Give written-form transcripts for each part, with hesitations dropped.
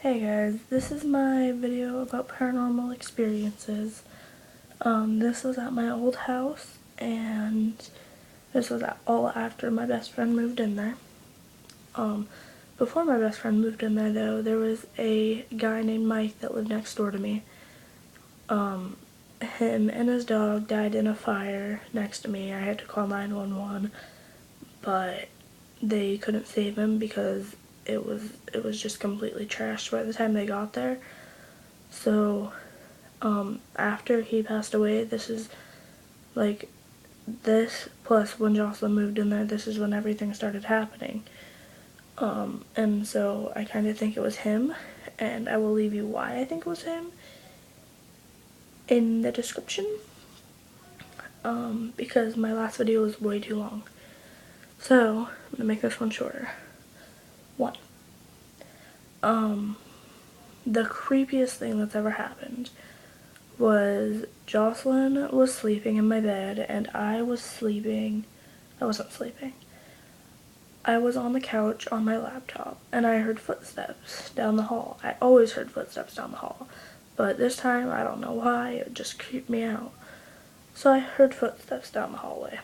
Hey guys, this is my video about paranormal experiences. This was at my old house, and this was all after my best friend moved in there. Before my best friend moved in there though, there was a guy named Mike that lived next door to me. Him and his dog died in a fire next to me. I had to call 911, but they couldn't save him because it was just completely trashed by the time they got there. So after he passed away, this plus when Jocelyn moved in there, this is when everything started happening. And so I kind of think it was him, and I will leave you why I think it was him in the description, because my last video was way too long. So I'm gonna make this one shorter. One. The creepiest thing that's ever happened was Jocelyn was sleeping in my bed and I wasn't sleeping. I was on the couch on my laptop and I heard footsteps down the hall. I always heard footsteps down the hall, but this time, I don't know why, it just creeped me out. So I heard footsteps down the hallway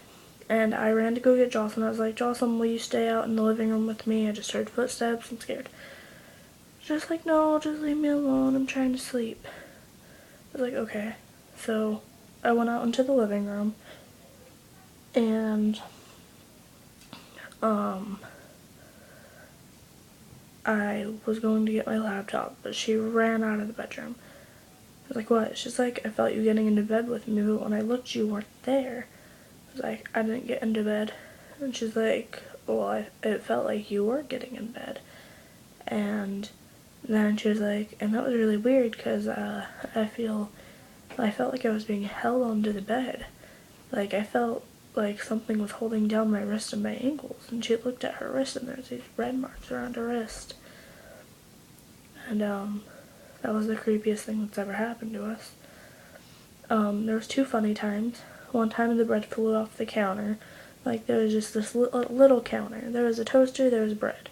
and I ran to go get Jocelyn. I was like, Jocelyn, will you stay out in the living room with me? I just heard footsteps, I'm scared. She's like, no, just leave me alone, I'm trying to sleep. I was like, okay. So I went out into the living room and I was going to get my laptop, but she ran out of the bedroom. I was like, what? She's like, I felt you getting into bed with me, but when I looked, you weren't there. I was like, I didn't get into bed. And she's like, well, it felt like you were getting in bed. And then she was like, and that was really weird because I felt like I was being held onto the bed. Like, I felt like something was holding down my wrist and my ankles. And she looked at her wrist and there's these red marks around her wrist. And that was the creepiest thing that's ever happened to us. There was two funny times. One time the bread flew off the counter. Like, there was just this little counter. There was a toaster, there was bread.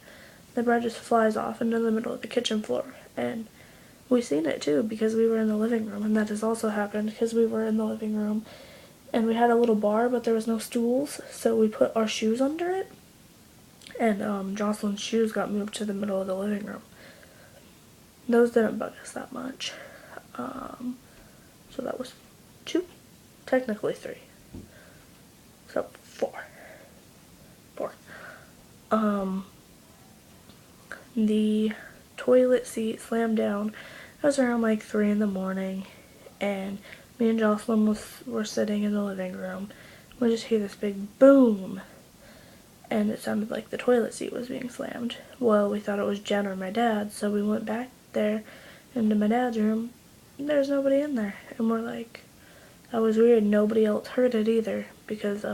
The bread just flies off into the middle of the kitchen floor. And we seen it too because we were in the living room, and that has also happened because we were in the living room and we had a little bar, but there was no stools, so we put our shoes under it, and Jocelyn's shoes got moved to the middle of the living room. Those didn't bug us that much. So that was two, technically three. So four. The toilet seat slammed down. It was around like 3 in the morning, and me and Jocelyn were sitting in the living room. We just hear this big boom, and it sounded like the toilet seat was being slammed. Well, we thought it was Jen or my dad, so we went back there into my dad's room. There's nobody in there, and we're like, that was weird. Nobody else heard it either, because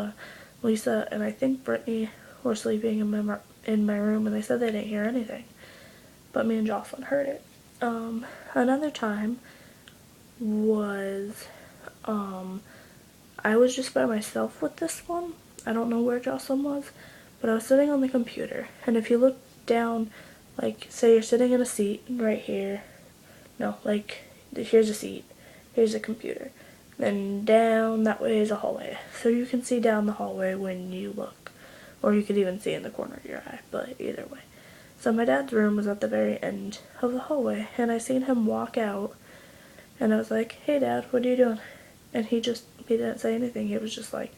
Lisa and I think Brittany were sleeping in my room, and they said they didn't hear anything. But me and Jocelyn heard it. Another time was, I was just by myself with this one. I don't know where Jocelyn was, but I was sitting on the computer, and if you look down, like, say you're sitting in a seat right here, no, like, here's a seat, here's a computer, then down that way is a hallway, so you can see down the hallway when you look, or you could even see in the corner of your eye, but either way. So my dad's room was at the very end of the hallway, and I seen him walk out, and I was like, hey Dad, what are you doing? And he didn't say anything. He was just like,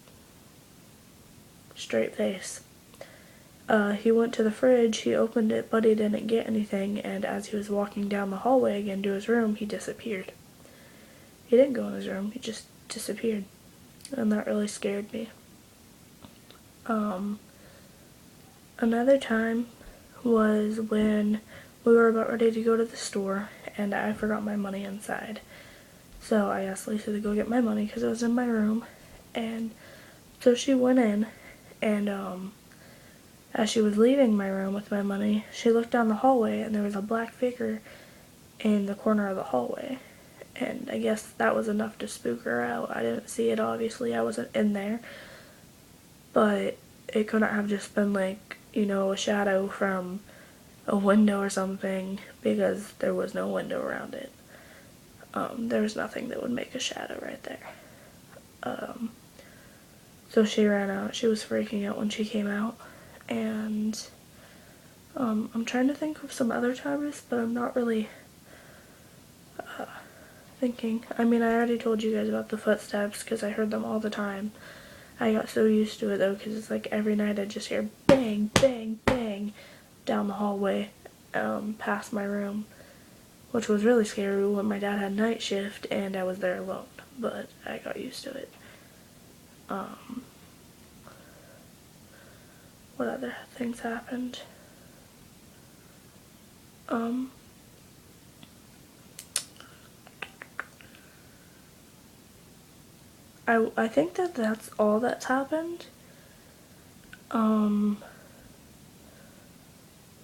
straight face. He went to the fridge, he opened it, but he didn't get anything, and as he was walking down the hallway again to his room, he disappeared. He didn't go in his room, he just disappeared, and that really scared me. Another time was when we were about ready to go to the store, and I forgot my money inside. So I asked Lisa to go get my money because it was in my room, and so she went in, and as she was leaving my room with my money, she looked down the hallway, and there was a black figure in the corner of the hallway, and I guess that was enough to spook her out. I didn't see it, obviously, I wasn't in there, but it couldn't have just been like, you know, a shadow from a window or something because there was no window around it. There was nothing that would make a shadow right there. So she ran out. She was freaking out when she came out. And I'm trying to think of some other times, but I'm not really thinking. I mean, I already told you guys about the footsteps because I heard them all the time. I got so used to it though because it's like every night I just hear bang, bang, bang down the hallway past my room, which was really scary when my dad had night shift and I was there alone, but I got used to it. What other things happened? I think that's all that's happened.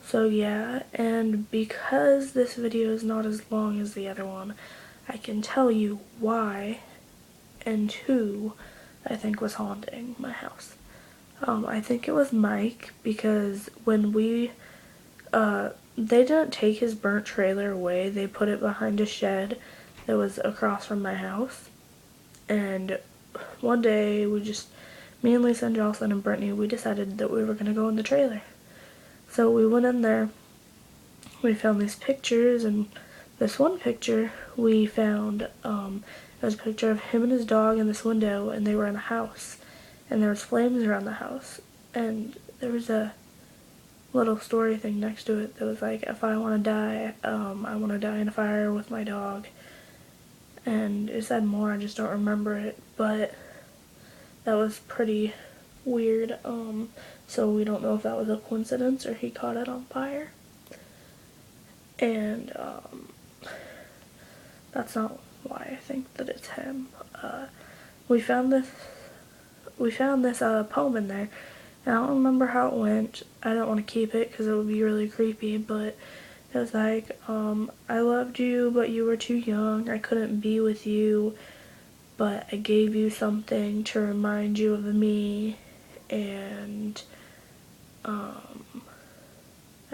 So yeah, and because this video is not as long as the other one, I can tell you why and who I think was haunting my house. I think it was Mike because when they didn't take his burnt trailer away, they put it behind a shed that was across from my house. And one day me and Lisa and Jocelyn and Brittany, we decided that we were going to go in the trailer. So we went in there, we found these pictures, and this one picture we found, it was a picture of him and his dog in this window, and they were in a house, and there was flames around the house, and there was a little story thing next to it that was like, if I want to die, I want to die in a fire with my dog, and it said more, I just don't remember it, but that was pretty weird, so we don't know if that was a coincidence or he caught it on fire. And that's not why I think that it's him. We found this poem in there, and I don't remember how it went. I don't want to keep it because it would be really creepy, but it was like, I loved you, but you were too young. I couldn't be with you, but I gave you something to remind you of me, and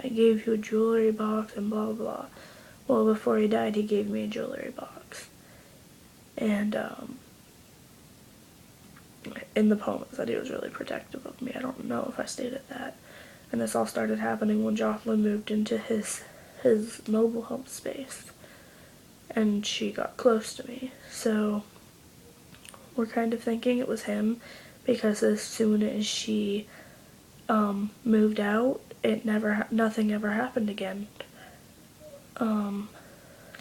I gave you a jewelry box and blah, blah, blah. Well, before he died, he gave me a jewelry box. And, in the poem it said he was really protective of me. I don't know if I stated that. And this all started happening when Jocelyn moved into his mobile home space. And she got close to me. So, we're kind of thinking it was him, because as soon as she, moved out, nothing ever happened again.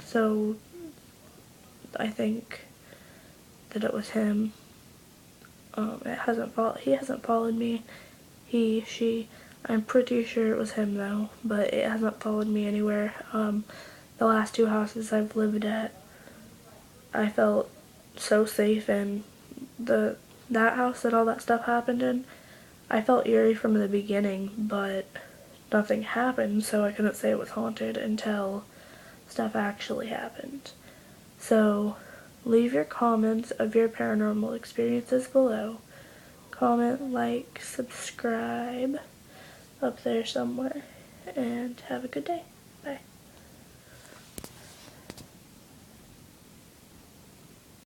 So I think that it was him. He hasn't followed me. She, I'm pretty sure it was him though, but it hasn't followed me anywhere. The last two houses I've lived at, I felt so safe in. That house that all that stuff happened in, I felt eerie from the beginning, but nothing happened, so I couldn't say it was haunted until stuff actually happened. So, leave your comments of your paranormal experiences below. Comment, like, subscribe up there somewhere, and have a good day.